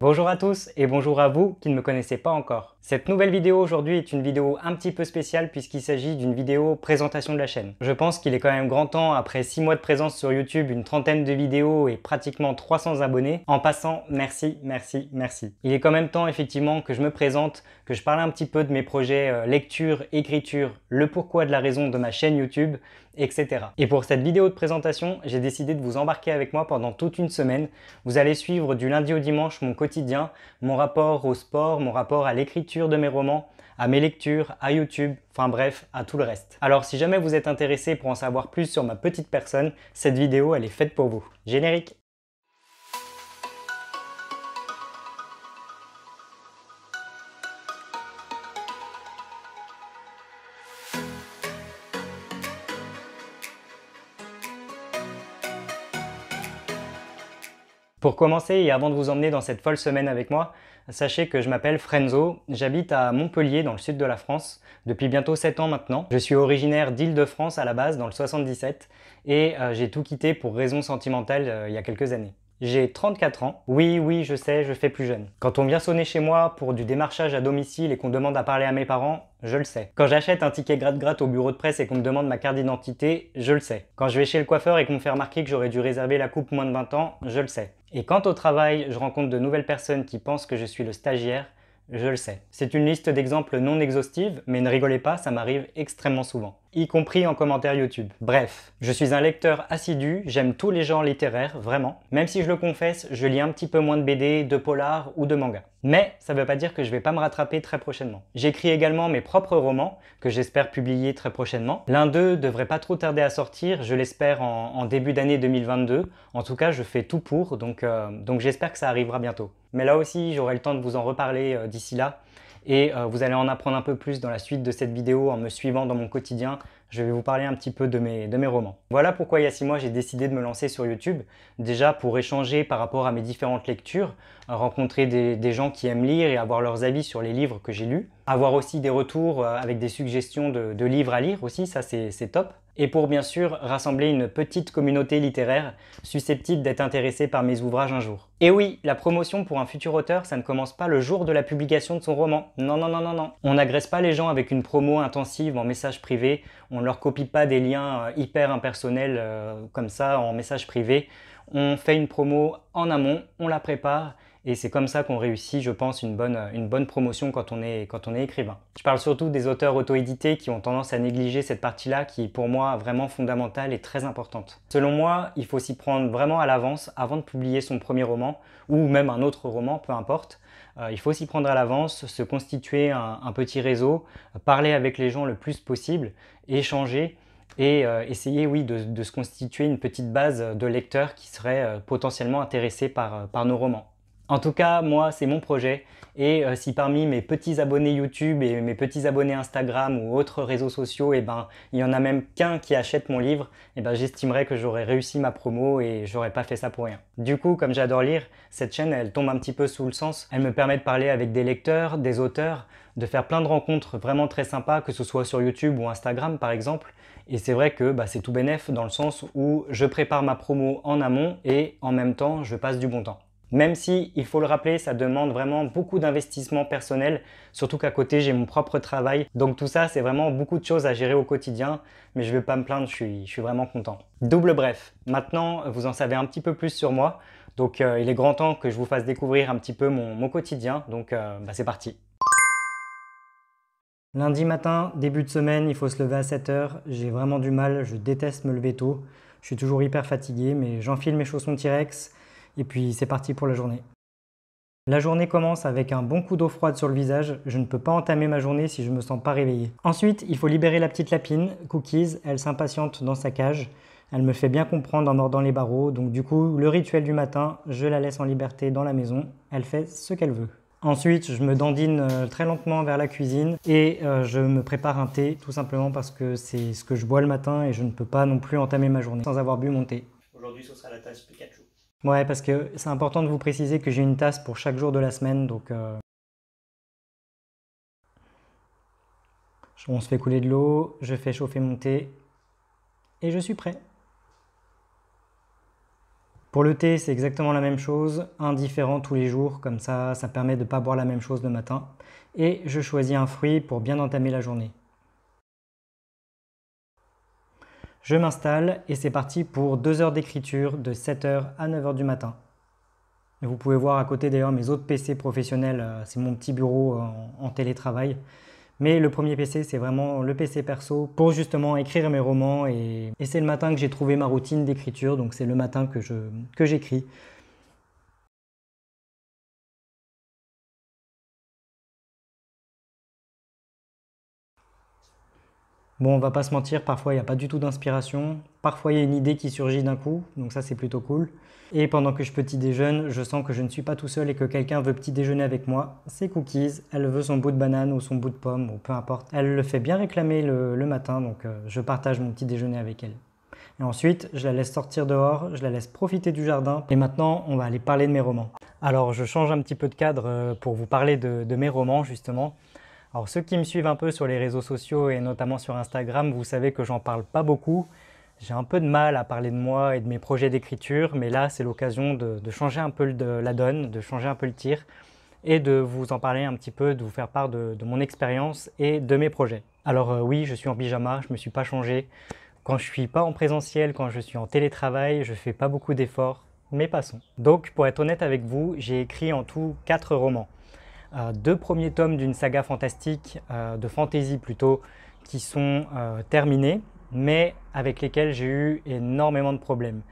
Bonjour à tous et bonjour à vous qui ne me connaissez pas encore. Cette nouvelle vidéo aujourd'hui est une vidéo un petit peu spéciale puisqu'il s'agit d'une vidéo présentation de la chaîne. Je pense qu'il est quand même grand temps, après 6 mois de présence sur YouTube, une trentaine de vidéos et pratiquement 300 abonnés. En passant, merci, merci, merci. Il est quand même temps effectivement que je me présente, que je parle un petit peu de mes projets lecture, écriture, le pourquoi de la raison de ma chaîne YouTube, etc. Et pour cette vidéo de présentation, j'ai décidé de vous embarquer avec moi pendant toute une semaine. Vous allez suivre du lundi au dimanche mon quotidien, mon rapport au sport, mon rapport à l'écriture de mes romans, à mes lectures, à YouTube, enfin bref, à tout le reste. Alors si jamais vous êtes intéressé pour en savoir plus sur ma petite personne, cette vidéo elle est faite pour vous. Générique! Pour commencer et avant de vous emmener dans cette folle semaine avec moi, sachez que je m'appelle Frenzo, j'habite à Montpellier dans le sud de la France depuis bientôt 7 ans maintenant. Je suis originaire d'Île-de-France à la base dans le 77 et j'ai tout quitté pour raisons sentimentales il y a quelques années. J'ai 34 ans. Oui, je sais, je fais plus jeune. Quand on vient sonner chez moi pour du démarchage à domicile et qu'on demande à parler à mes parents, je le sais. Quand j'achète un ticket gratte-gratte au bureau de presse et qu'on me demande ma carte d'identité, je le sais. Quand je vais chez le coiffeur et qu'on me fait remarquer que j'aurais dû réserver la coupe moins de 20 ans, je le sais. Et quand au travail, je rencontre de nouvelles personnes qui pensent que je suis le stagiaire, je le sais. C'est une liste d'exemples non exhaustive, mais ne rigolez pas, ça m'arrive extrêmement souvent, y compris en commentaire YouTube. Bref, je suis un lecteur assidu, j'aime tous les genres littéraires, vraiment. Même si je le confesse, je lis un petit peu moins de BD, de polar ou de manga. Mais ça ne veut pas dire que je vais pas me rattraper très prochainement. J'écris également mes propres romans, que j'espère publier très prochainement. L'un d'eux devrait pas trop tarder à sortir, je l'espère en début d'année 2022. En tout cas, je fais tout pour, donc j'espère que ça arrivera bientôt. Mais là aussi, j'aurai le temps de vous en reparler d'ici là. Et vous allez en apprendre un peu plus dans la suite de cette vidéo en me suivant dans mon quotidien. Je vais vous parler un petit peu de mes romans. Voilà pourquoi il y a 6 mois, j'ai décidé de me lancer sur YouTube. Déjà pour échanger par rapport à mes différentes lectures, rencontrer des gens qui aiment lire et avoir leurs avis sur les livres que j'ai lus. Avoir aussi des retours avec des suggestions de livres à lire aussi, ça c'est top. Et pour bien sûr rassembler une petite communauté littéraire susceptible d'être intéressée par mes ouvrages un jour. Et oui, la promotion pour un futur auteur, ça ne commence pas le jour de la publication de son roman. Non. On n'agresse pas les gens avec une promo intensive en message privé, on ne leur copie pas des liens hyper impersonnels comme ça en message privé. On fait une promo en amont, on la prépare. Et c'est comme ça qu'on réussit, je pense, une bonne promotion quand on est écrivain. Je parle surtout des auteurs auto-édités qui ont tendance à négliger cette partie-là qui est pour moi vraiment fondamentale et très importante. Selon moi, il faut s'y prendre vraiment à l'avance avant de publier son premier roman ou même un autre roman, peu importe. Il faut s'y prendre à l'avance, se constituer un petit réseau, parler avec les gens le plus possible, échanger et essayer oui, de se constituer une petite base de lecteurs qui seraient potentiellement intéressés par nos romans. En tout cas, moi, c'est mon projet. Et si parmi mes petits abonnés YouTube et mes petits abonnés Instagram ou autres réseaux sociaux, il y en a même qu'un qui achète mon livre, j'estimerais que j'aurais réussi ma promo et j'aurais pas fait ça pour rien. Du coup, comme j'adore lire, cette chaîne, elle tombe un petit peu sous le sens. Elle me permet de parler avec des lecteurs, des auteurs, de faire plein de rencontres vraiment très sympas, que ce soit sur YouTube ou Instagram par exemple. Et c'est vrai que c'est tout bénef dans le sens où je prépare ma promo en amont et en même temps, je passe du bon temps. Même si, il faut le rappeler, ça demande vraiment beaucoup d'investissement personnel, surtout qu'à côté j'ai mon propre travail. Donc tout ça, c'est vraiment beaucoup de choses à gérer au quotidien, mais je ne vais pas me plaindre, je suis vraiment content. Double bref, maintenant vous en savez un petit peu plus sur moi, donc il est grand temps que je vous fasse découvrir un petit peu mon quotidien, donc c'est parti. Lundi matin, début de semaine, il faut se lever à 7 h, j'ai vraiment du mal, je déteste me lever tôt, je suis toujours hyper fatigué, mais j'enfile mes chaussons T-Rex, et puis c'est parti pour la journée. La journée commence avec un bon coup d'eau froide sur le visage, je ne peux pas entamer ma journée si je ne me sens pas réveillé. Ensuite, il faut libérer la petite lapine, Cookies, elle s'impatiente dans sa cage, elle me fait bien comprendre en mordant les barreaux, donc du coup, le rituel du matin, je la laisse en liberté dans la maison, elle fait ce qu'elle veut. Ensuite, je me dandine très lentement vers la cuisine et je me prépare un thé, tout simplement parce que c'est ce que je bois le matin et je ne peux pas non plus entamer ma journée sans avoir bu mon thé. Aujourd'hui, ce sera la tasse Pikachu. Ouais, parce que c'est important de vous préciser que j'ai une tasse pour chaque jour de la semaine, donc on se fait couler de l'eau, je fais chauffer mon thé et je suis prêt. Pour le thé, c'est exactement la même chose, un différent tous les jours, comme ça permet de ne pas boire la même chose le matin. Et je choisis un fruit pour bien entamer la journée. Je m'installe et c'est parti pour 2 heures d'écriture de 7 heures à 9 heures du matin. Et vous pouvez voir à côté d'ailleurs mes autres PC professionnels, c'est mon petit bureau en télétravail. Mais le premier PC, c'est vraiment le PC perso pour justement écrire mes romans et c'est le matin que j'ai trouvé ma routine d'écriture, donc c'est le matin que j'écris. Bon, on va pas se mentir, parfois il n'y a pas du tout d'inspiration, parfois il y a une idée qui surgit d'un coup, donc ça c'est plutôt cool. Et pendant que je petit déjeune, je sens que je ne suis pas tout seul et que quelqu'un veut petit déjeuner avec moi. C'est Cookies, elle veut son bout de banane ou son bout de pomme, ou peu importe. Elle le fait bien réclamer le matin, donc je partage mon petit déjeuner avec elle. Et ensuite, je la laisse sortir dehors, je la laisse profiter du jardin. Et maintenant, on va aller parler de mes romans. Alors, je change un petit peu de cadre pour vous parler de mes romans, justement. Alors ceux qui me suivent un peu sur les réseaux sociaux et notamment sur Instagram, vous savez que j'en parle pas beaucoup. J'ai un peu de mal à parler de moi et de mes projets d'écriture, mais là c'est l'occasion de changer un peu la donne, de changer un peu le tir et de vous en parler un petit peu, de vous faire part de mon expérience et de mes projets. Alors oui, je suis en pyjama, je me suis pas changé. Quand je suis pas en présentiel, quand je suis en télétravail, je fais pas beaucoup d'efforts, mais passons. Donc pour être honnête avec vous, j'ai écrit en tout 4 romans. 2 premiers tomes d'une saga fantastique, de fantasy plutôt, qui sont terminés, mais avec lesquels j'ai eu énormément de problèmes.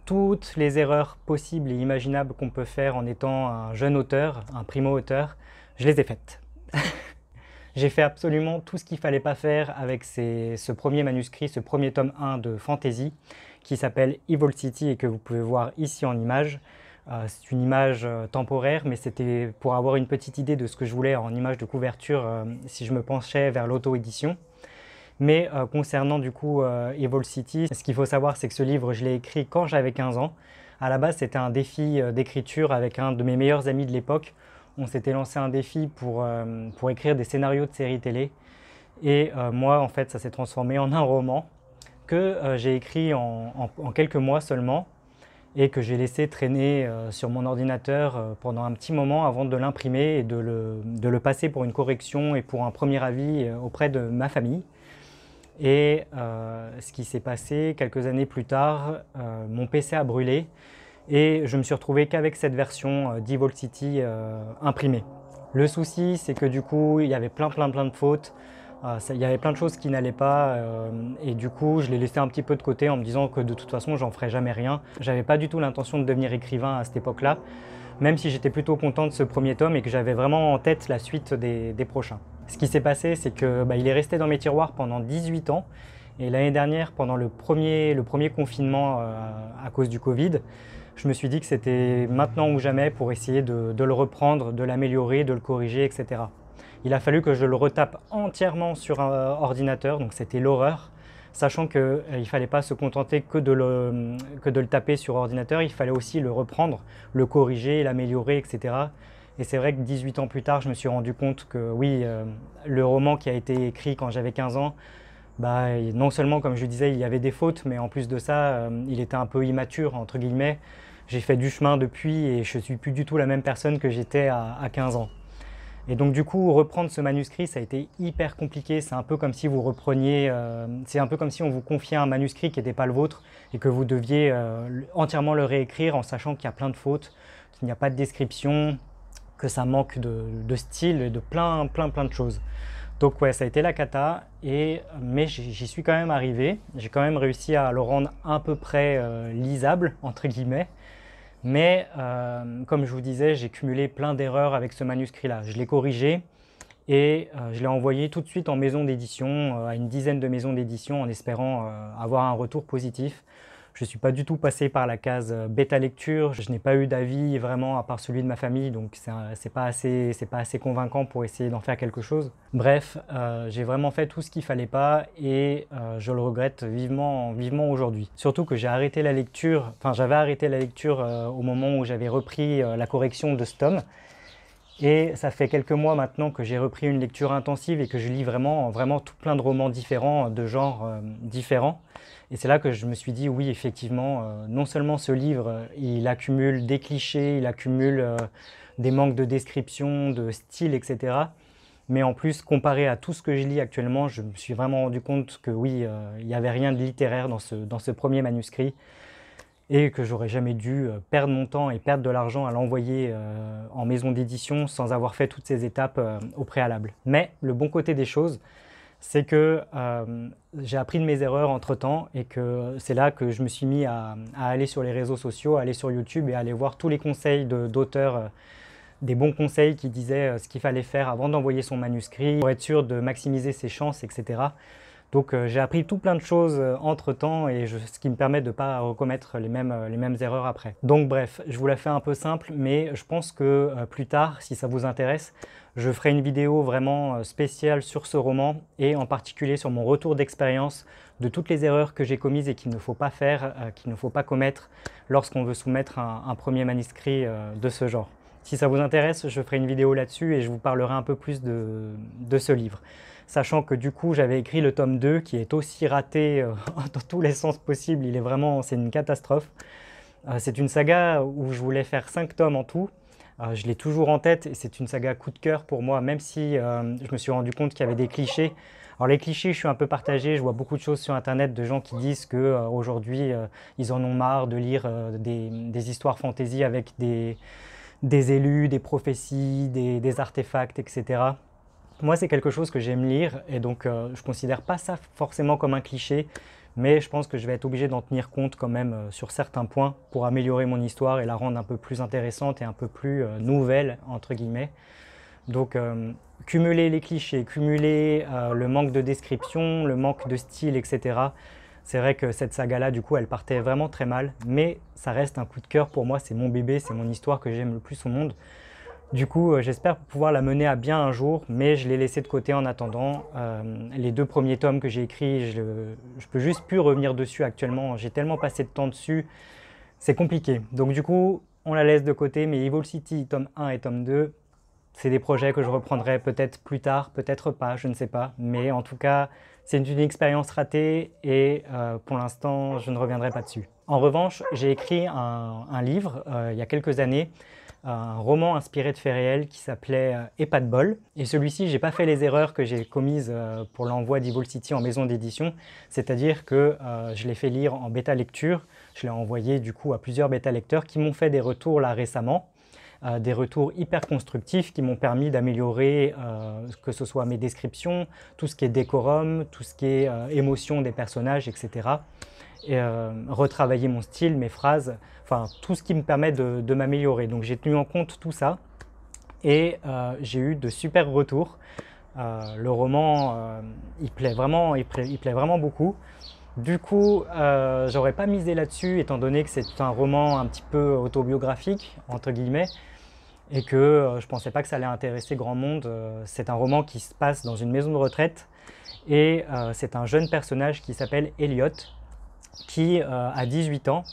Toutes les erreurs possibles et imaginables qu'on peut faire en étant un jeune auteur, un primo-auteur, je les ai faites. J'ai fait absolument tout ce qu'il ne fallait pas faire avec ce premier manuscrit, ce premier tome 1 de fantasy, qui s'appelle Evil City et que vous pouvez voir ici en image. C'est une image temporaire, mais c'était pour avoir une petite idée de ce que je voulais en image de couverture si je me penchais vers l'auto-édition. Mais concernant du coup Evil City, ce qu'il faut savoir, c'est que ce livre, je l'ai écrit quand j'avais 15 ans. À la base, c'était un défi d'écriture avec un de mes meilleurs amis de l'époque. On s'était lancé un défi pour écrire des scénarios de séries télé. Et moi, en fait, ça s'est transformé en un roman que j'ai écrit en quelques mois seulement et que j'ai laissé traîner sur mon ordinateur pendant un petit moment avant de l'imprimer et de le passer pour une correction et pour un premier avis auprès de ma famille. Et ce qui s'est passé quelques années plus tard, mon PC a brûlé et je me suis retrouvé qu'avec cette version d'Evil City imprimée. Le souci, c'est que du coup, il y avait plein de fautes. Il y avait plein de choses qui n'allaient pas et du coup je l'ai laissé un petit peu de côté en me disant que de toute façon j'en ferais jamais rien. J'avais pas du tout l'intention de devenir écrivain à cette époque-là, même si j'étais plutôt content de ce premier tome et que j'avais vraiment en tête la suite des prochains. Ce qui s'est passé, c'est que il est resté dans mes tiroirs pendant 18 ans et l'année dernière, pendant le premier confinement à cause du Covid, je me suis dit que c'était maintenant ou jamais pour essayer de le reprendre, de l'améliorer, de le corriger, etc. Il a fallu que je le retape entièrement sur un ordinateur, donc c'était l'horreur, sachant qu'il ne fallait pas se contenter que de le taper sur ordinateur, il fallait aussi le reprendre, le corriger, l'améliorer, etc. Et c'est vrai que 18 ans plus tard, je me suis rendu compte que oui, le roman qui a été écrit quand j'avais 15 ans, non seulement, comme je le disais, il y avait des fautes, mais en plus de ça, il était un peu immature, entre guillemets. J'ai fait du chemin depuis et je ne suis plus du tout la même personne que j'étais à 15 ans. Et donc du coup, reprendre ce manuscrit, ça a été hyper compliqué. C'est un peu comme si vous repreniez, c'est un peu comme si on vous confiait un manuscrit qui n'était pas le vôtre et que vous deviez entièrement le réécrire en sachant qu'il y a plein de fautes, qu'il n'y a pas de description, que ça manque de style et de plein de choses. Donc ouais, ça a été la cata, mais j'y suis quand même arrivé. J'ai quand même réussi à le rendre à peu près lisable, entre guillemets. Mais comme je vous disais, j'ai cumulé plein d'erreurs avec ce manuscrit-là. Je l'ai corrigé et je l'ai envoyé tout de suite en maison d'édition, à une dizaine de maisons d'édition en espérant avoir un retour positif. Je ne suis pas du tout passé par la case bêta lecture, je n'ai pas eu d'avis vraiment à part celui de ma famille, donc c'est pas assez convaincant pour essayer d'en faire quelque chose. Bref, j'ai vraiment fait tout ce qu'il fallait pas et je le regrette vivement aujourd'hui. Surtout que j'ai arrêté la lecture, enfin j'avais arrêté la lecture au moment où j'avais repris la correction de ce tome. Et ça fait quelques mois maintenant que j'ai repris une lecture intensive et que je lis vraiment tout plein de romans différents, de genres différents. Et c'est là que je me suis dit, oui, effectivement, non seulement ce livre, il accumule des clichés, il accumule des manques de description, de style, etc. Mais en plus, comparé à tout ce que je lis actuellement, je me suis vraiment rendu compte que oui, il n'y avait rien de littéraire dans ce premier manuscrit et que j'aurais jamais dû perdre mon temps et perdre de l'argent à l'envoyer en maison d'édition sans avoir fait toutes ces étapes au préalable. Mais le bon côté des choses, c'est que j'ai appris de mes erreurs entre-temps et que c'est là que je me suis mis à aller sur les réseaux sociaux, à aller sur YouTube et à aller voir tous les conseils d'auteurs, des bons conseils qui disaient ce qu'il fallait faire avant d'envoyer son manuscrit pour être sûr de maximiser ses chances, etc. Donc j'ai appris tout plein de choses entre-temps et ce qui me permet de ne pas recommettre les mêmes erreurs après. Donc bref, je vous la fais un peu simple, mais je pense que plus tard, si ça vous intéresse, je ferai une vidéo vraiment spéciale sur ce roman et en particulier sur mon retour d'expérience de toutes les erreurs que j'ai commises et qu'il ne faut pas faire, qu'il ne faut pas commettre lorsqu'on veut soumettre un premier manuscrit de ce genre. Si ça vous intéresse, je ferai une vidéo là-dessus et je vous parlerai un peu plus de ce livre. Sachant que du coup, j'avais écrit le tome 2 qui est aussi raté dans tous les sens possibles. C'est une catastrophe. C'est une saga où je voulais faire 5 tomes en tout. Je l'ai toujours en tête et c'est une saga coup de cœur pour moi, même si je me suis rendu compte qu'il y avait des clichés. Alors les clichés, je suis un peu partagé. Je vois beaucoup de choses sur Internet de gens qui disent qu'aujourd'hui, ils en ont marre de lire des histoires fantasy avec des élus, des prophéties, des artefacts, etc. Moi, c'est quelque chose que j'aime lire et donc je ne considère pas ça forcément comme un cliché, mais je pense que je vais être obligé d'en tenir compte quand même sur certains points pour améliorer mon histoire et la rendre un peu plus intéressante et un peu plus nouvelle, entre guillemets. Donc, cumuler les clichés, cumuler le manque de description, le manque de style, etc. C'est vrai que cette saga-là, du coup, elle partait vraiment très mal, mais ça reste un coup de cœur pour moi, c'est mon bébé, c'est mon histoire que j'aime le plus au monde. Du coup, j'espère pouvoir la mener à bien un jour, mais je l'ai laissé de côté en attendant. Les 2 premiers tomes que j'ai écrits, je peux juste plus revenir dessus actuellement. J'ai tellement passé de temps dessus, c'est compliqué. Donc du coup, on la laisse de côté, mais Evil City, tome 1 et tome 2, c'est des projets que je reprendrai peut-être plus tard, peut-être pas, je ne sais pas. Mais en tout cas, c'est une expérience ratée et pour l'instant, je ne reviendrai pas dessus. En revanche, j'ai écrit un livre il y a quelques années, un roman inspiré de faits réels qui s'appelait Et pas de bol. Et celui-ci, j'ai pas fait les erreurs que j'ai commises pour l'envoi d'Evil City en maison d'édition, c'est-à-dire que je l'ai fait lire en bêta lecture, je l'ai envoyé du coup à plusieurs bêta lecteurs qui m'ont fait des retours là récemment, des retours hyper constructifs qui m'ont permis d'améliorer que ce soit mes descriptions, tout ce qui est décorum, tout ce qui est émotion des personnages, etc. Et retravailler mon style, mes phrases, enfin tout ce qui me permet de m'améliorer. Donc j'ai tenu en compte tout ça et j'ai eu de super retours. Le roman, il plaît vraiment beaucoup. Du coup, j'aurais pas misé là-dessus étant donné que c'est un roman un petit peu autobiographique, entre guillemets, et que je pensais pas que ça allait intéresser grand monde. C'est un roman qui se passe dans une maison de retraite et c'est un jeune personnage qui s'appelle Elliot, qui a 18 ans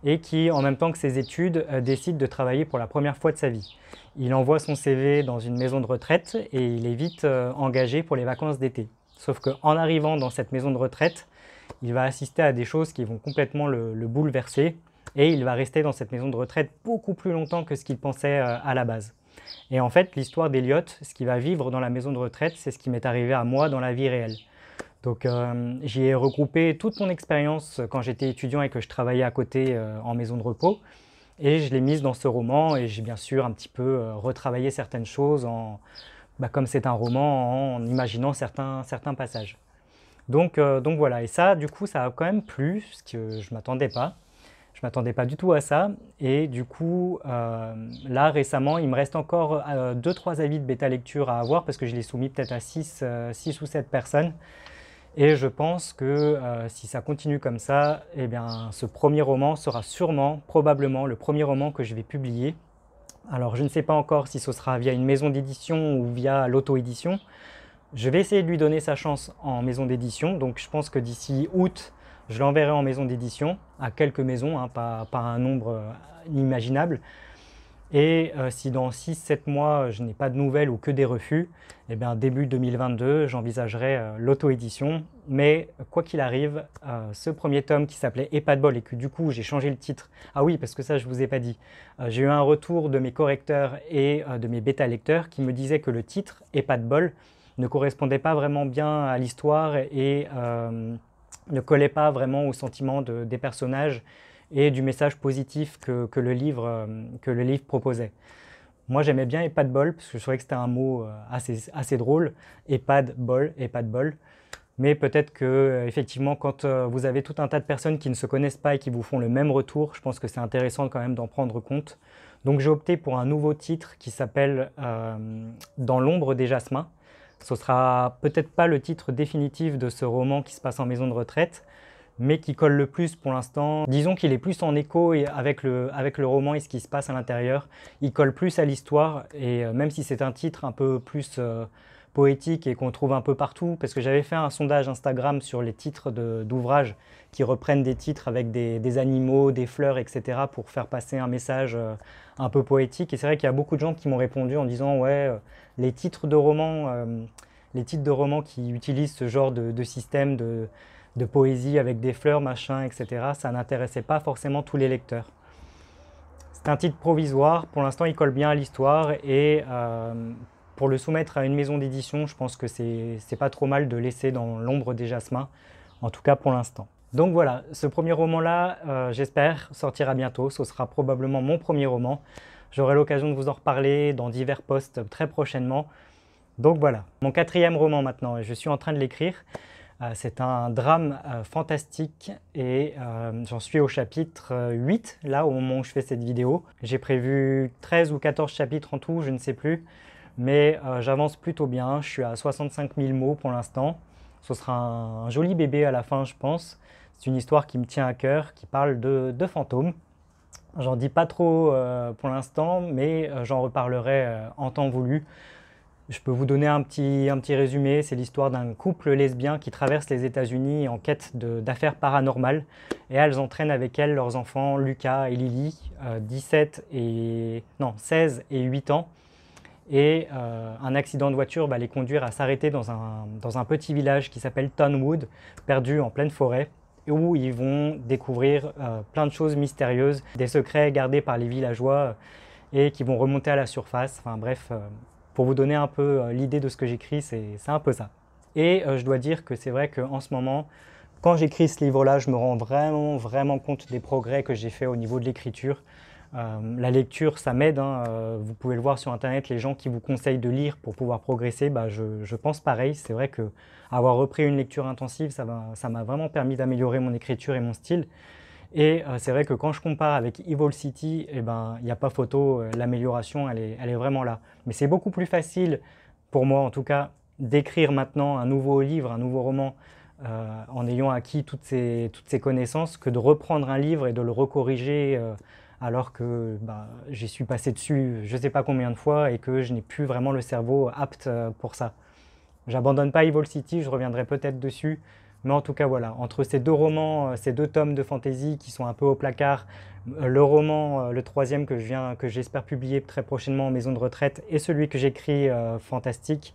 et qui, en même temps que ses études, décide de travailler pour la première fois de sa vie. Il envoie son CV dans une maison de retraite et il est vite engagé pour les vacances d'été. Sauf qu'en arrivant dans cette maison de retraite, il va assister à des choses qui vont complètement le bouleverser et il va rester dans cette maison de retraite beaucoup plus longtemps que ce qu'il pensait à la base. Et en fait, l'histoire d'Elliot, ce qu'il va vivre dans la maison de retraite, c'est ce qui m'est arrivé à moi dans la vie réelle. Donc j'y ai regroupé toute mon expérience quand j'étais étudiant et que je travaillais à côté en maison de repos. Et je l'ai mise dans ce roman et j'ai bien sûr un petit peu retravaillé certaines choses, comme c'est un roman, en imaginant certains passages. Donc voilà, et ça du coup ça a quand même plu, parce que je ne m'attendais pas. Je ne m'attendais pas du tout à ça. Et du coup, là récemment, il me reste encore 2-3 avis de bêta lecture à avoir parce que je l'ai soumis peut-être à 6 ou 7 personnes. Et je pense que si ça continue comme ça, eh bien, ce premier roman sera probablement, le premier roman que je vais publier. Alors je ne sais pas encore si ce sera via une maison d'édition ou via l'auto-édition. Je vais essayer de lui donner sa chance en maison d'édition, donc je pense que d'ici août, je l'enverrai en maison d'édition, à quelques maisons, hein, pas un nombre inimaginable. Et si dans 6-7 mois, je n'ai pas de nouvelles ou que des refus, eh bien, début 2022, j'envisagerai l'auto-édition. Mais quoi qu'il arrive, ce premier tome qui s'appelait Et pas de bol et que du coup j'ai changé le titre. Ah oui, parce que ça je vous ai pas dit. J'ai eu un retour de mes correcteurs et de mes bêta-lecteurs qui me disaient que le titre Et pas de bol ne correspondait pas vraiment bien à l'histoire et ne collait pas vraiment au sentiment des personnages et du message positif que le livre proposait. Moi j'aimais bien Et pas de bol parce que je trouvais que c'était un mot assez drôle. Et pas de bol. Mais peut-être que effectivement quand vous avez tout un tas de personnes qui ne se connaissent pas et qui vous font le même retour, je pense que c'est intéressant quand même d'en prendre compte. Donc j'ai opté pour un nouveau titre qui s'appelle Dans l'ombre des jasmins. Ce sera peut-être pas le titre définitif de ce roman qui se passe en maison de retraite, mais qui colle le plus pour l'instant. Disons qu'il est plus en écho avec le roman et ce qui se passe à l'intérieur. Il colle plus à l'histoire et même si c'est un titre un peu plus poétique et qu'on trouve un peu partout, parce que j'avais fait un sondage Instagram sur les titres d'ouvrages qui reprennent des titres avec des animaux, des fleurs, etc. pour faire passer un message un peu poétique. Et c'est vrai qu'il y a beaucoup de gens qui m'ont répondu en disant « Ouais, les titres de romans qui utilisent ce genre de système de poésie avec des fleurs, machin, etc. ça n'intéressait pas forcément tous les lecteurs. » C'est un titre provisoire, pour l'instant il colle bien à l'histoire et pour le soumettre à une maison d'édition, je pense que c'est pas trop mal de laisser Dans l'ombre des jasmins, en tout cas pour l'instant. Donc voilà, ce premier roman-là, j'espère, sortira bientôt. Ce sera probablement mon premier roman. J'aurai l'occasion de vous en reparler dans divers posts très prochainement. Donc voilà, mon quatrième roman maintenant, et je suis en train de l'écrire. C'est un drame fantastique et j'en suis au chapitre 8, là, au moment où je fais cette vidéo. J'ai prévu 13 ou 14 chapitres en tout, je ne sais plus. Mais j'avance plutôt bien, je suis à 65 000 mots pour l'instant. Ce sera un joli bébé à la fin, je pense. C'est une histoire qui me tient à cœur, qui parle de fantômes. J'en dis pas trop pour l'instant, mais j'en reparlerai en temps voulu. Je peux vous donner un petit résumé. C'est l'histoire d'un couple lesbien qui traverse les États-Unis en quête d'affaires paranormales. Et elles entraînent avec elles leurs enfants Lucas et Lily, 16 et 8 ans. Et un accident de voiture va les conduire à s'arrêter dans un petit village qui s'appelle Tonwood, perdu en pleine forêt, où ils vont découvrir plein de choses mystérieuses, des secrets gardés par les villageois et qui vont remonter à la surface. Enfin bref, pour vous donner un peu l'idée de ce que j'écris, c'est un peu ça. Et je dois dire que c'est vrai qu'en ce moment, quand j'écris ce livre-là, je me rends vraiment compte des progrès que j'ai fait au niveau de l'écriture. La lecture, ça m'aide, hein. Vous pouvez le voir sur internet, les gens qui vous conseillent de lire pour pouvoir progresser, bah, je pense pareil. C'est vrai qu'avoir repris une lecture intensive, ça m'a vraiment permis d'améliorer mon écriture et mon style. Et c'est vrai que quand je compare avec Evil City, eh ben, il n'y a pas photo, l'amélioration elle est vraiment là. Mais c'est beaucoup plus facile, pour moi en tout cas, d'écrire maintenant un nouveau livre, un nouveau roman, en ayant acquis toutes ces connaissances, que de reprendre un livre et de le recorriger alors que bah, j'y suis passé dessus je ne sais pas combien de fois et que je n'ai plus vraiment le cerveau apte pour ça. J'abandonne pas Evil City, je reviendrai peut-être dessus, mais en tout cas voilà, entre ces deux romans, ces deux tomes de fantasy qui sont un peu au placard, le roman, le troisième que j'espère publier très prochainement en maison de retraite, et celui que j'écris fantastique,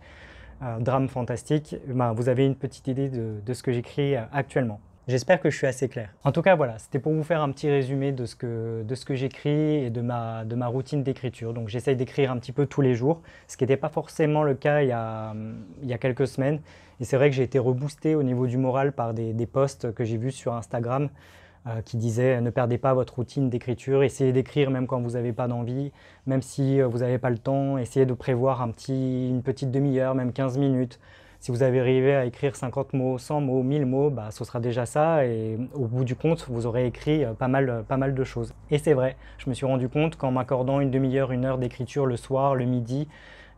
drame fantastique, ben, vous avez une petite idée de ce que j'écris actuellement. J'espère que je suis assez clair. En tout cas, voilà, c'était pour vous faire un petit résumé de ce que j'écris et de ma routine d'écriture. Donc j'essaye d'écrire un petit peu tous les jours, ce qui n'était pas forcément le cas il y a quelques semaines. Et c'est vrai que j'ai été reboosté au niveau du moral par des posts que j'ai vus sur Instagram qui disaient « Ne perdez pas votre routine d'écriture, essayez d'écrire même quand vous n'avez pas d'envie, même si vous n'avez pas le temps, essayez de prévoir une petite demi-heure, même 15 minutes. » Si vous arrivez à écrire 50 mots, 100 mots, 1000 mots, bah, ce sera déjà ça et au bout du compte, vous aurez écrit pas mal de choses. Et c'est vrai, je me suis rendu compte qu'en m'accordant une demi-heure, une heure d'écriture le soir, le midi,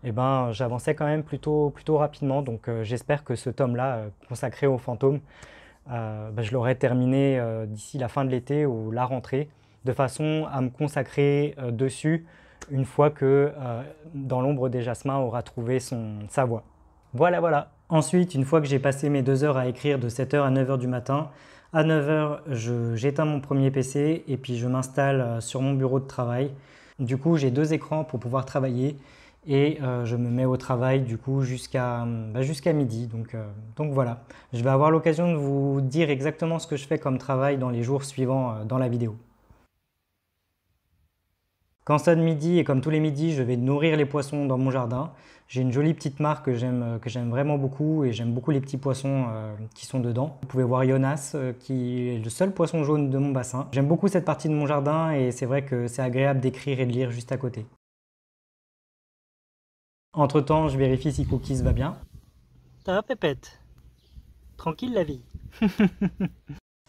eh ben, j'avançais quand même plutôt rapidement. Donc j'espère que ce tome-là, consacré aux fantômes, bah, je l'aurai terminé d'ici la fin de l'été ou la rentrée, de façon à me consacrer dessus une fois que Dans l'ombre des jasmins aura trouvé sa voie. Voilà. Ensuite, une fois que j'ai passé mes 2 heures à écrire de 7 h à 9 h du matin, à 9 h, j'éteins mon premier PC et puis je m'installe sur mon bureau de travail. Du coup, j'ai 2 écrans pour pouvoir travailler et je me mets au travail du coup jusqu'à midi. Donc voilà, je vais avoir l'occasion de vous dire exactement ce que je fais comme travail dans les jours suivants dans la vidéo. Quand ça sonne midi et comme tous les midis, je vais nourrir les poissons dans mon jardin. J'ai une jolie petite marque que j'aime vraiment beaucoup et j'aime beaucoup les petits poissons qui sont dedans. Vous pouvez voir Jonas qui est le seul poisson jaune de mon bassin. J'aime beaucoup cette partie de mon jardin et c'est vrai que c'est agréable d'écrire et de lire juste à côté. Entre temps, je vérifie si Cookies va bien. Ça va Pépette? Tranquille la vie.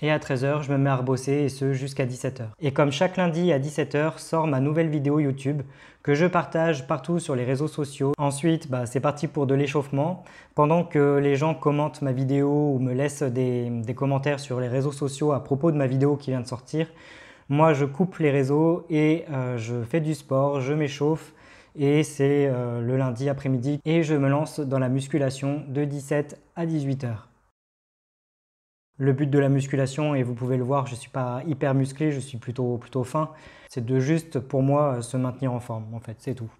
Et à 13 h, je me mets à rebosser et ce jusqu'à 17 h. Et comme chaque lundi à 17 h sort ma nouvelle vidéo YouTube que je partage partout sur les réseaux sociaux. Ensuite, c'est parti pour de l'échauffement. Pendant que les gens commentent ma vidéo ou me laissent des commentaires sur les réseaux sociaux à propos de ma vidéo qui vient de sortir, moi je coupe les réseaux et je fais du sport, je m'échauffe et c'est le lundi après-midi et je me lance dans la musculation de 17 à 18 h. Le but de la musculation, et vous pouvez le voir, je ne suis pas hyper musclé, je suis plutôt fin, c'est de juste pour moi se maintenir en forme en fait, c'est tout.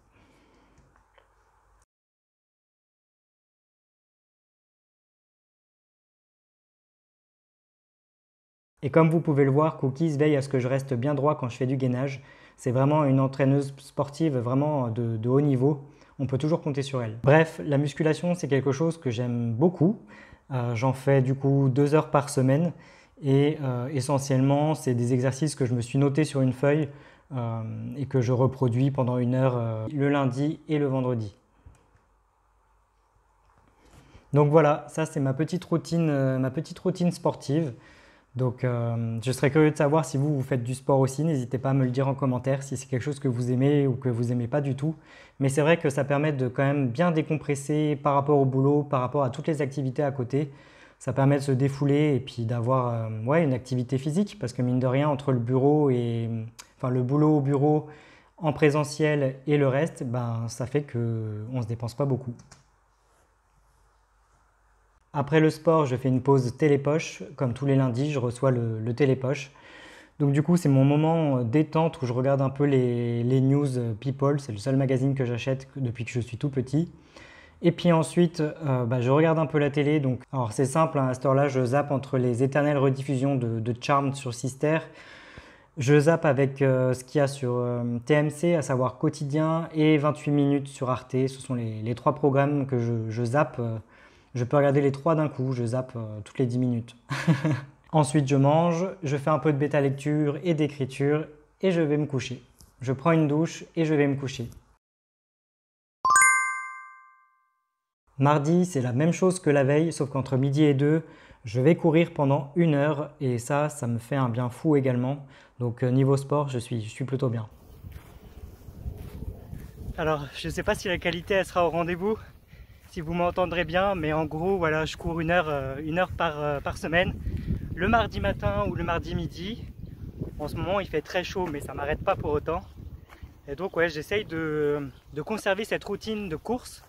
Et comme vous pouvez le voir, Cookies veille à ce que je reste bien droit quand je fais du gainage. C'est vraiment une entraîneuse sportive vraiment de haut niveau. On peut toujours compter sur elle. Bref, la musculation, c'est quelque chose que j'aime beaucoup. J'en fais du coup 2 heures par semaine. Et essentiellement, c'est des exercices que je me suis noté sur une feuille et que je reproduis pendant 1 heure le lundi et le vendredi. Donc voilà, ça c'est ma petite routine sportive. Donc je serais curieux de savoir si vous faites du sport aussi, n'hésitez pas à me le dire en commentaire si c'est quelque chose que vous aimez ou que vous n'aimez pas du tout. Mais c'est vrai que ça permet de quand même bien décompresser par rapport au boulot, par rapport à toutes les activités à côté. Ça permet de se défouler et puis d'avoir une activité physique parce que mine de rien entre le boulot au bureau en présentiel et le reste, ça fait qu'on ne se dépense pas beaucoup. Après le sport, je fais une pause télépoche. Comme tous les lundis, je reçois le télépoche. Donc du coup, c'est mon moment détente où je regarde un peu les news People. C'est le seul magazine que j'achète depuis que je suis tout petit. Et puis ensuite, je regarde un peu la télé. Donc, alors c'est simple, à cette heure-là, je zappe entre les éternelles rediffusions de Charmed sur Sister. Je zappe avec ce qu'il y a sur TMC, à savoir Quotidien, et 28 minutes sur Arte. Ce sont les 3 programmes que je zappe. Je peux regarder les 3 d'un coup, je zappe toutes les 10 minutes. Ensuite, je mange, je fais un peu de bêta lecture et d'écriture et je vais me coucher. Je prends une douche et je vais me coucher. Mardi, c'est la même chose que la veille, sauf qu'entre midi et 2, je vais courir pendant 1 heure et ça me fait un bien fou également. Donc niveau sport, je suis plutôt bien. Alors, je ne sais pas si la qualité elle sera au rendez-vous, si vous m'entendrez bien, mais en gros, voilà, je cours 1 heure par semaine, le mardi matin ou le mardi midi. En ce moment, il fait très chaud, mais ça ne m'arrête pas pour autant. Et donc, ouais, j'essaye de conserver cette routine de course.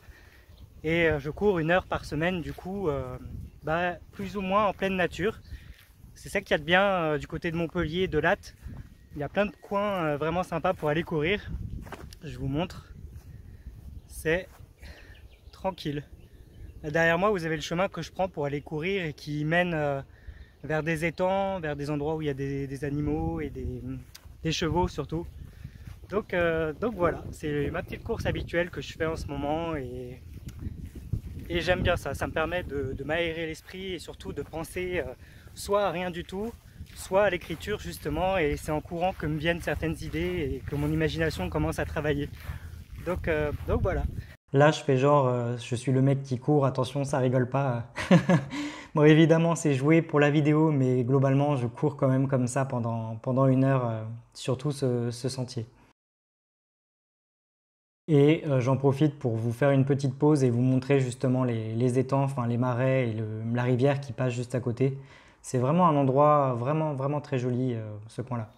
Et je cours 1 heure par semaine, du coup, plus ou moins en pleine nature. C'est ça qu'il y a de bien du côté de Montpellier, de Latte. Il y a plein de coins vraiment sympas pour aller courir. Je vous montre. C'est tranquille. Derrière moi, vous avez le chemin que je prends pour aller courir et qui mène vers des étangs, vers des endroits où il y a des animaux et des chevaux surtout. Donc voilà, c'est ma petite course habituelle que je fais en ce moment et j'aime bien ça. Ça me permet de m'aérer l'esprit et surtout de penser soit à rien du tout, soit à l'écriture justement, et c'est en courant que me viennent certaines idées et que mon imagination commence à travailler. Donc voilà. Là, je fais genre, je suis le mec qui court, attention, ça rigole pas. Bon, évidemment, c'est joué pour la vidéo, mais globalement, je cours quand même comme ça pendant 1 heure, sur tout ce sentier. Et j'en profite pour vous faire une petite pause et vous montrer justement les étangs, enfin les marais et la rivière qui passe juste à côté. C'est vraiment un endroit vraiment très joli, ce coin-là.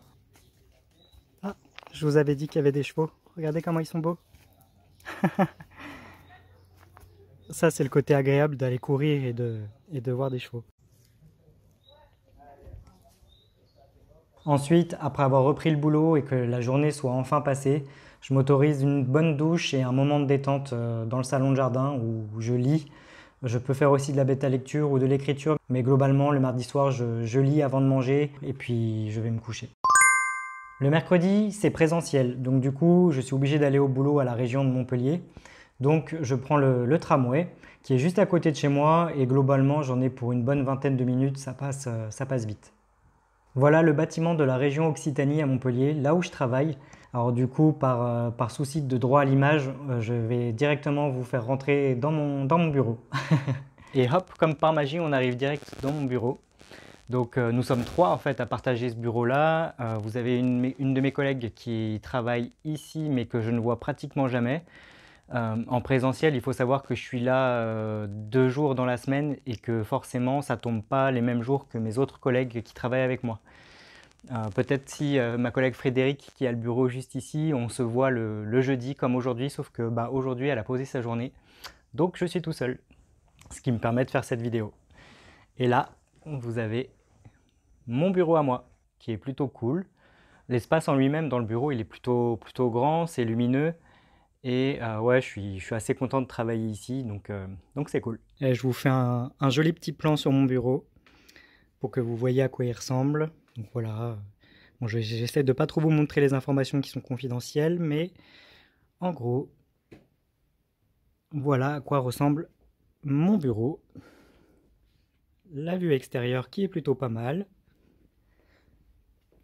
Ah, je vous avais dit qu'il y avait des chevaux. Regardez comment ils sont beaux. Ça, c'est le côté agréable d'aller courir et de voir des chevaux. Ensuite, après avoir repris le boulot et que la journée soit enfin passée, je m'autorise une bonne douche et un moment de détente dans le salon de jardin où je lis. Je peux faire aussi de la bêta lecture ou de l'écriture, mais globalement, le mardi soir, je lis avant de manger et puis je vais me coucher. Le mercredi, c'est présentiel, donc du coup, je suis obligé d'aller au boulot à la région de Montpellier. Donc, je prends le tramway qui est juste à côté de chez moi et globalement, j'en ai pour une bonne vingtaine de minutes, ça passe vite. Voilà le bâtiment de la région Occitanie à Montpellier, là où je travaille. Alors du coup, par souci de droit à l'image, je vais directement vous faire rentrer dans mon bureau. Et hop, comme par magie, on arrive direct dans mon bureau. Donc nous sommes trois en fait à partager ce bureau-là. Vous avez une de mes collègues qui travaille ici, mais que je ne vois pratiquement jamais. En présentiel, il faut savoir que je suis là 2 jours dans la semaine et que forcément, ça ne tombe pas les mêmes jours que mes autres collègues qui travaillent avec moi. Peut-être si ma collègue Frédéric, qui a le bureau juste ici, on se voit le jeudi comme aujourd'hui, sauf que aujourd'hui, elle a posé sa journée. Donc, je suis tout seul, ce qui me permet de faire cette vidéo. Et là, vous avez mon bureau à moi, qui est plutôt cool. L'espace en lui-même dans le bureau, il est plutôt grand, c'est lumineux. Et ouais, je suis assez content de travailler ici, donc c'est cool. Et je vous fais un joli petit plan sur mon bureau pour que vous voyez à quoi il ressemble. Donc voilà, bon, j'essaie de pas trop vous montrer les informations qui sont confidentielles, mais en gros, voilà à quoi ressemble mon bureau. La vue extérieure qui est plutôt pas mal.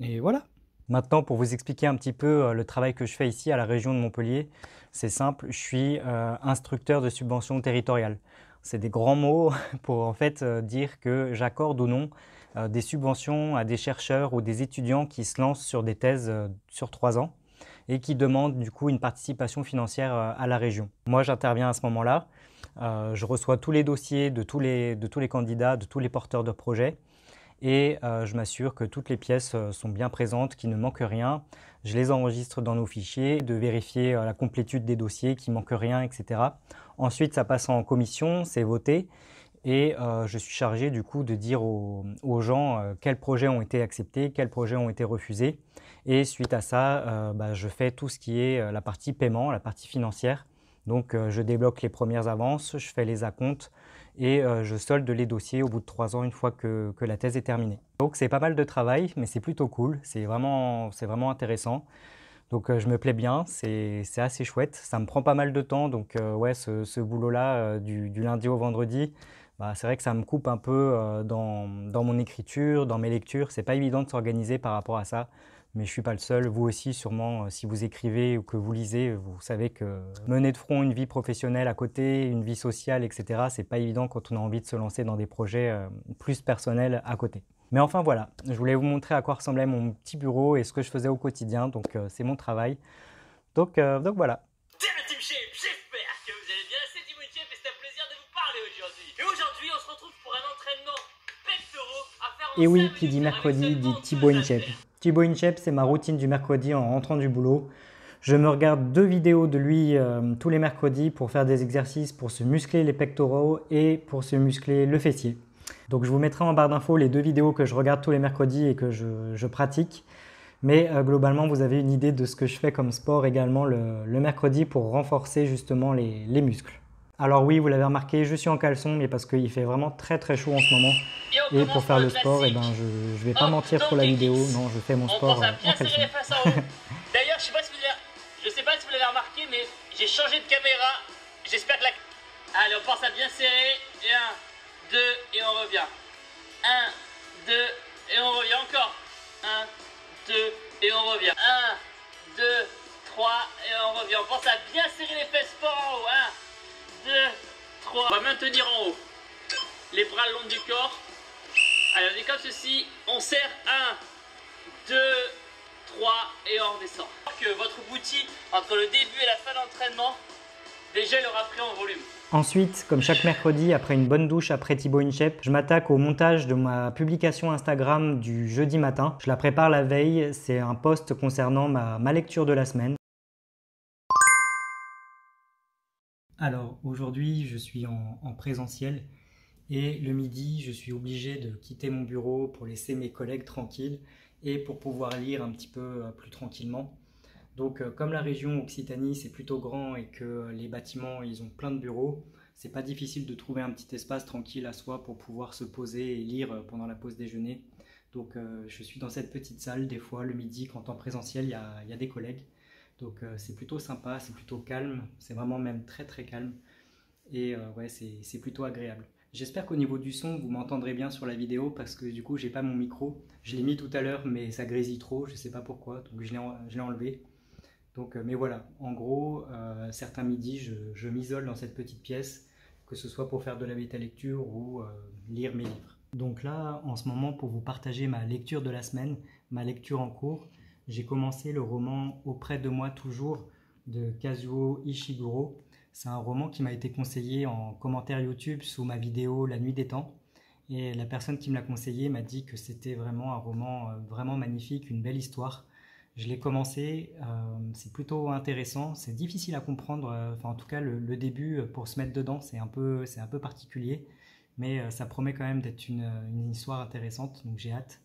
Et voilà. Maintenant, pour vous expliquer un petit peu le travail que je fais ici à la région de Montpellier, c'est simple, je suis instructeur de subvention territoriale. C'est des grands mots pour en fait dire que j'accorde ou non des subventions à des chercheurs ou des étudiants qui se lancent sur des thèses sur 3 ans et qui demandent du coup une participation financière à la région. Moi, j'interviens à ce moment-là. Je reçois tous les dossiers de tous les candidats, de tous les porteurs de projets et je m'assure que toutes les pièces sont bien présentes, qu'il ne manque rien. Je les enregistre dans nos fichiers, de vérifier la complétude des dossiers, qu'il ne manque rien, etc. Ensuite, ça passe en commission, c'est voté et je suis chargé du coup de dire aux gens quels projets ont été acceptés, quels projets ont été refusés. Et suite à ça, je fais tout ce qui est la partie paiement, la partie financière. Donc je débloque les premières avances, je fais les acomptes et je solde les dossiers au bout de 3 ans une fois que la thèse est terminée. Donc c'est pas mal de travail, mais c'est plutôt cool, c'est vraiment intéressant. Donc je me plais bien, c'est assez chouette, ça me prend pas mal de temps, donc ouais, ce boulot-là, du lundi au vendredi, c'est vrai que ça me coupe un peu dans mon écriture, dans mes lectures, c'est pas évident de s'organiser par rapport à ça. Mais je ne suis pas le seul, vous aussi sûrement, si vous écrivez ou que vous lisez, vous savez que mener de front une vie professionnelle à côté, une vie sociale, etc., c'est pas évident quand on a envie de se lancer dans des projets plus personnels à côté. Mais enfin voilà, je voulais vous montrer à quoi ressemblait mon petit bureau et ce que je faisais au quotidien, donc c'est mon travail. Donc voilà. Salut Team Chef, j'espère que vous allez bien, c'est Timo Chef et c'est un plaisir de vous parler aujourd'hui. Et aujourd'hui on se retrouve pour un entraînement pectoraux à faire en 5 minutes. Et oui, qui dit mercredi dit Thibaut InShape. Thibaut InShape, c'est ma routine du mercredi en rentrant du boulot. Je me regarde 2 vidéos de lui tous les mercredis pour faire des exercices pour se muscler les pectoraux et pour se muscler le fessier. Donc je vous mettrai en barre d'infos les 2 vidéos que je regarde tous les mercredis et que je pratique. Mais globalement, vous avez une idée de ce que je fais comme sport également le mercredi pour renforcer justement les muscles. Alors oui, vous l'avez remarqué, je suis en caleçon, mais parce qu'il fait vraiment très chaud en ce moment. Et pour faire le sport, je ne vais pas mentir pour la vidéo, non, je fais mon sport en caleçon. D'ailleurs, je sais pas si vous l'avez remarqué, mais j'ai changé de caméra. J'espère que la... Allez, on pense à bien serrer. Et 1, 2, et on revient. 1, 2, et on revient encore. 1, 2, et on revient. 1, 2, 3, et on revient. On pense à bien serrer les fesses fort en haut. 1, 2, 3. On va maintenir en haut. Les bras le long du corps. Allez, on est comme ceci. On serre. 1, 2, 3, et on redescend. Que votre boutique, entre le début et la fin d'entraînement, déjà il aura pris en volume. Ensuite, comme chaque mercredi, après une bonne douche après Thibaut InShape, je m'attaque au montage de ma publication Instagram du jeudi matin. Je la prépare la veille, c'est un post concernant ma lecture de la semaine. Alors aujourd'hui, je suis en présentiel et le midi, je suis obligé de quitter mon bureau pour laisser mes collègues tranquilles et pour pouvoir lire un petit peu plus tranquillement. Donc comme la région Occitanie c'est plutôt grand et que les bâtiments ils ont plein de bureaux, c'est pas difficile de trouver un petit espace tranquille à soi pour pouvoir se poser et lire pendant la pause déjeuner. Donc je suis dans cette petite salle des fois le midi quand en présentiel il y a des collègues. Donc c'est plutôt sympa, c'est plutôt calme, c'est vraiment même très très calme et ouais c'est plutôt agréable. J'espère qu'au niveau du son vous m'entendrez bien sur la vidéo parce que du coup j'ai pas mon micro. Je l'ai mis tout à l'heure mais ça grésille trop, je sais pas pourquoi, donc je l'ai enlevé. Donc, mais voilà, en gros, certains midis, je m'isole dans cette petite pièce, que ce soit pour faire de la bêta-lecture ou lire mes livres. Donc là, en ce moment, pour vous partager ma lecture de la semaine, ma lecture en cours, j'ai commencé le roman Auprès de moi toujours de Kazuo Ishiguro. C'est un roman qui m'a été conseillé en commentaire YouTube sous ma vidéo La Nuit des Temps. Et la personne qui me l'a conseillé m'a dit que c'était vraiment un roman vraiment magnifique, une belle histoire. Je l'ai commencé, c'est plutôt intéressant, c'est difficile à comprendre, enfin en tout cas le début pour se mettre dedans c'est un peu particulier, mais ça promet quand même d'être une histoire intéressante, donc j'ai hâte.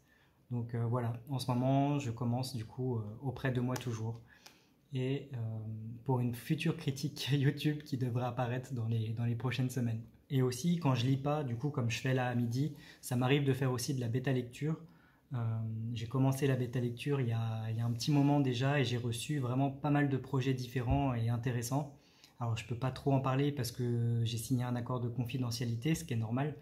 Donc voilà, en ce moment je commence du coup Auprès de moi toujours, et pour une future critique YouTube qui devrait apparaître dans les prochaines semaines. Et aussi quand je lis pas, du coup comme je fais là à midi, ça m'arrive de faire aussi de la bêta lecture. J'ai commencé la bêta lecture il y a un petit moment déjà et j'ai reçu vraiment pas mal de projets différents et intéressants. Alors je peux pas trop en parler parce que j'ai signé un accord de confidentialité, ce qui est normal,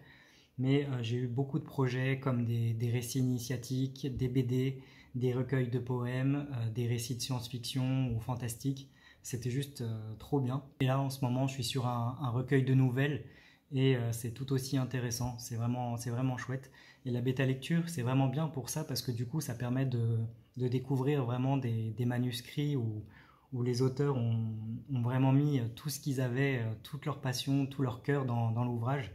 mais j'ai eu beaucoup de projets comme des récits initiatiques, des BD, des recueils de poèmes, des récits de science-fiction ou fantastique. C'était juste trop bien. Et là en ce moment je suis sur un recueil de nouvelles et c'est tout aussi intéressant, c'est vraiment chouette. Et la bêta lecture, c'est vraiment bien pour ça parce que du coup, ça permet de découvrir vraiment des manuscrits où les auteurs ont vraiment mis tout ce qu'ils avaient, toute leur passion, tout leur cœur dans l'ouvrage.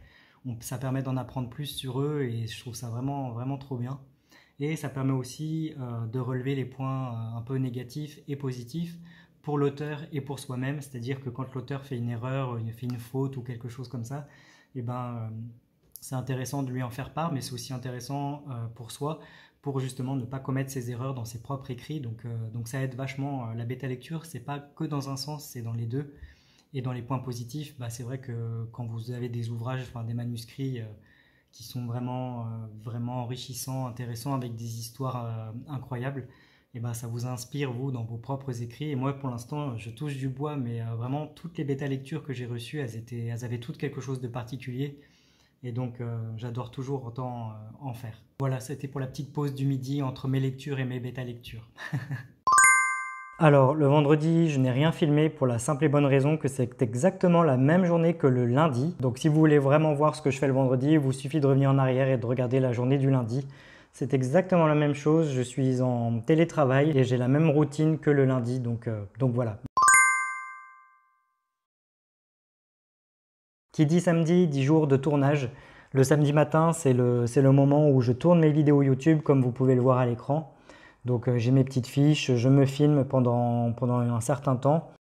Ça permet d'en apprendre plus sur eux et je trouve ça vraiment trop bien. Et ça permet aussi de relever les points un peu négatifs et positifs pour l'auteur et pour soi-même. C'est-à-dire que quand l'auteur fait une erreur, fait une faute ou quelque chose comme ça, et ben c'est intéressant de lui en faire part, mais c'est aussi intéressant pour soi, pour justement ne pas commettre ses erreurs dans ses propres écrits. Donc ça aide vachement. La bêta lecture, c'est pas que dans un sens, c'est dans les deux. Et dans les points positifs, bah, c'est vrai que quand vous avez des ouvrages, enfin des manuscrits qui sont vraiment enrichissants, intéressants, avec des histoires incroyables, et bah, ça vous inspire, vous, dans vos propres écrits. Et moi, pour l'instant, je touche du bois, mais vraiment, toutes les bêta lectures que j'ai reçues, elles avaient toutes quelque chose de particulier. Et donc j'adore toujours autant en faire. Voilà, c'était pour la petite pause du midi entre mes lectures et mes bêta lectures. Alors le vendredi, je n'ai rien filmé pour la simple et bonne raison que c'est exactement la même journée que le lundi. Donc si vous voulez vraiment voir ce que je fais le vendredi, il vous suffit de revenir en arrière et de regarder la journée du lundi. C'est exactement la même chose, je suis en télétravail et j'ai la même routine que le lundi, donc voilà. Qui dit samedi, dit jour de tournage. Le samedi matin, c'est le moment où je tourne mes vidéos YouTube, comme vous pouvez le voir à l'écran. Donc j'ai mes petites fiches, je me filme pendant un certain temps.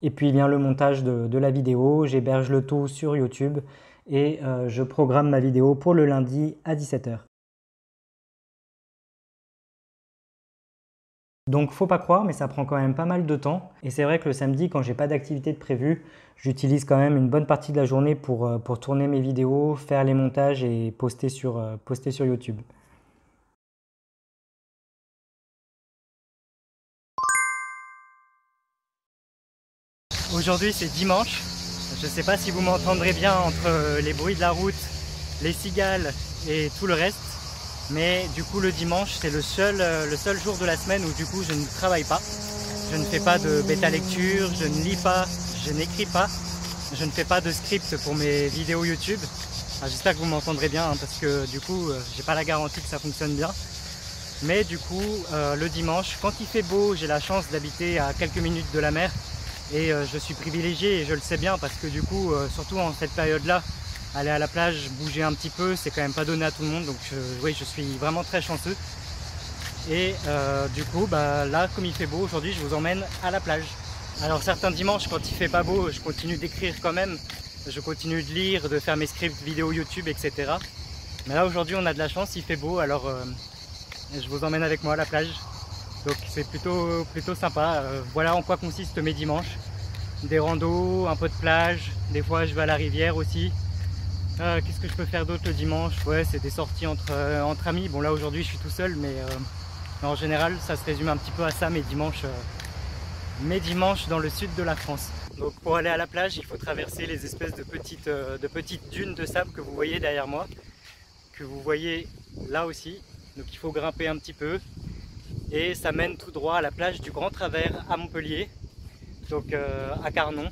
Et puis vient le montage de la vidéo, j'héberge le tout sur YouTube et je programme ma vidéo pour le lundi à 17 h. Donc faut pas croire, mais ça prend quand même pas mal de temps. Et c'est vrai que le samedi, quand j'ai pas d'activité de prévue, j'utilise quand même une bonne partie de la journée pour tourner mes vidéos, faire les montages et poster sur YouTube. Aujourd'hui c'est dimanche. Je ne sais pas si vous m'entendrez bien entre les bruits de la route, les cigales et tout le reste. Mais du coup le dimanche c'est le seul jour de la semaine où du coup je ne travaille pas. Je ne fais pas de bêta lecture, je ne lis pas, je n'écris pas, je ne fais pas de script pour mes vidéos YouTube. J'espère que vous m'entendrez bien hein, parce que du coup j'ai pas la garantie que ça fonctionne bien. Mais du coup le dimanche, quand il fait beau, j'ai la chance d'habiter à quelques minutes de la mer. Et je suis privilégié et je le sais bien parce que du coup, surtout en cette période-là, aller à la plage, bouger un petit peu, c'est quand même pas donné à tout le monde. Donc oui, je suis vraiment très chanceux. Et du coup, bah, là, comme il fait beau aujourd'hui, je vous emmène à la plage. Alors certains dimanches, quand il fait pas beau, je continue d'écrire quand même. Je continue de lire, de faire mes scripts vidéo YouTube, etc. Mais là aujourd'hui, on a de la chance, il fait beau. Alors et je vous emmène avec moi à la plage. Donc c'est plutôt sympa. Voilà en quoi consistent mes dimanches. Des randos, un peu de plage, des fois je vais à la rivière aussi. Qu'est-ce que je peux faire d'autre le dimanche? Ouais, c'est des sorties entre amis. Bon là aujourd'hui je suis tout seul, mais en général ça se résume un petit peu à ça mes dimanches dans le sud de la France. Donc pour aller à la plage, il faut traverser les espèces de petites dunes de sable que vous voyez derrière moi, que vous voyez là aussi. Donc il faut grimper un petit peu et ça mène tout droit à la plage du Grand Travers à Montpellier, donc à Carnon.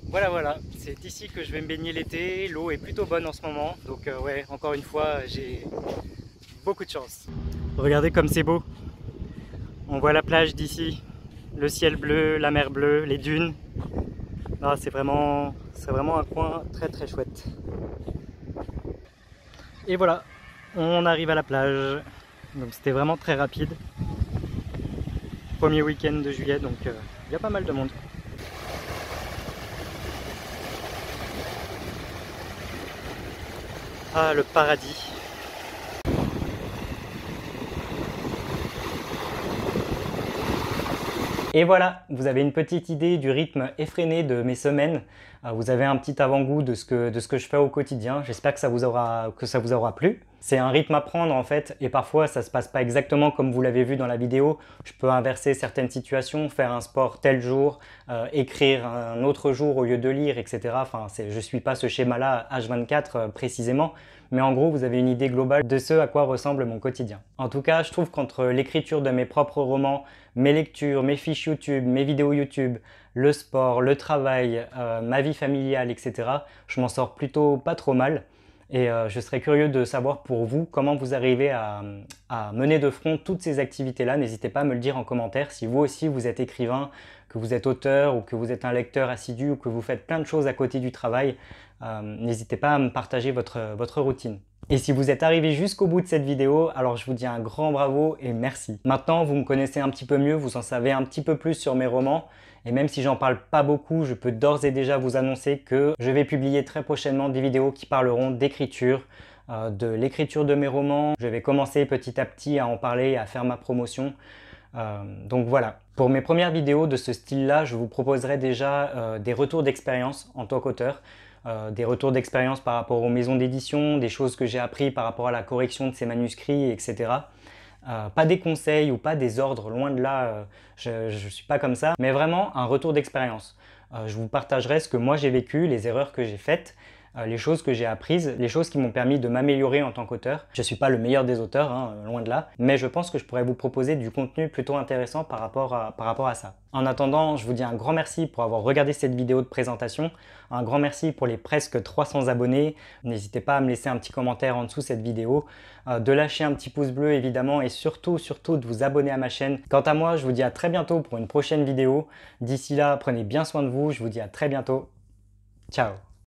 Voilà, c'est ici que je vais me baigner l'été. L'eau est plutôt bonne en ce moment, donc ouais, encore une fois, j'ai beaucoup de chance. Regardez comme c'est beau. On voit la plage d'ici, le ciel bleu, la mer bleue, les dunes. Ah, c'est vraiment un coin très chouette. Et voilà, on arrive à la plage. Donc c'était vraiment très rapide. Premier week-end de juillet, donc il y a pas mal de monde. Ah, le paradis. Et voilà, vous avez une petite idée du rythme effréné de mes semaines. Vous avez un petit avant-goût de ce que je fais au quotidien. J'espère que ça vous aura plu. C'est un rythme à prendre en fait, et parfois ça se passe pas exactement comme vous l'avez vu dans la vidéo. Je peux inverser certaines situations, faire un sport tel jour, écrire un autre jour au lieu de lire, etc. Enfin, je suis pas ce schéma-là H24 précisément. Mais en gros, vous avez une idée globale de ce à quoi ressemble mon quotidien. En tout cas, je trouve qu'entre l'écriture de mes propres romans, mes lectures, mes fiches YouTube, mes vidéos YouTube, le sport, le travail, ma vie familiale, etc., je m'en sors plutôt pas trop mal. Et je serais curieux de savoir pour vous comment vous arrivez à mener de front toutes ces activités-là. N'hésitez pas à me le dire en commentaire si vous aussi vous êtes écrivain, que vous êtes auteur ou que vous êtes un lecteur assidu ou que vous faites plein de choses à côté du travail. N'hésitez pas à me partager votre routine. Et si vous êtes arrivé jusqu'au bout de cette vidéo, alors je vous dis un grand bravo et merci. Maintenant, vous me connaissez un petit peu mieux, vous en savez un petit peu plus sur mes romans. Et même si j'en parle pas beaucoup, je peux d'ores et déjà vous annoncer que je vais publier très prochainement des vidéos qui parleront d'écriture, de l'écriture de mes romans. Je vais commencer petit à petit à en parler, à faire ma promotion. Donc voilà. Pour mes premières vidéos de ce style-là, je vous proposerai déjà des retours d'expérience en tant qu'auteur. Des retours d'expérience par rapport aux maisons d'édition, des choses que j'ai appris par rapport à la correction de ces manuscrits, etc. Pas des conseils ou pas des ordres, loin de là, je ne suis pas comme ça, mais vraiment un retour d'expérience. Je vous partagerai ce que moi j'ai vécu, les erreurs que j'ai faites, les choses que j'ai apprises, les choses qui m'ont permis de m'améliorer en tant qu'auteur. Je ne suis pas le meilleur des auteurs, hein, loin de là, mais je pense que je pourrais vous proposer du contenu plutôt intéressant par rapport à ça. En attendant, je vous dis un grand merci pour avoir regardé cette vidéo de présentation, un grand merci pour les presque 300 abonnés. N'hésitez pas à me laisser un petit commentaire en dessous de cette vidéo, de lâcher un petit pouce bleu évidemment et surtout de vous abonner à ma chaîne. Quant à moi, je vous dis à très bientôt pour une prochaine vidéo. D'ici là, prenez bien soin de vous, je vous dis à très bientôt. Ciao!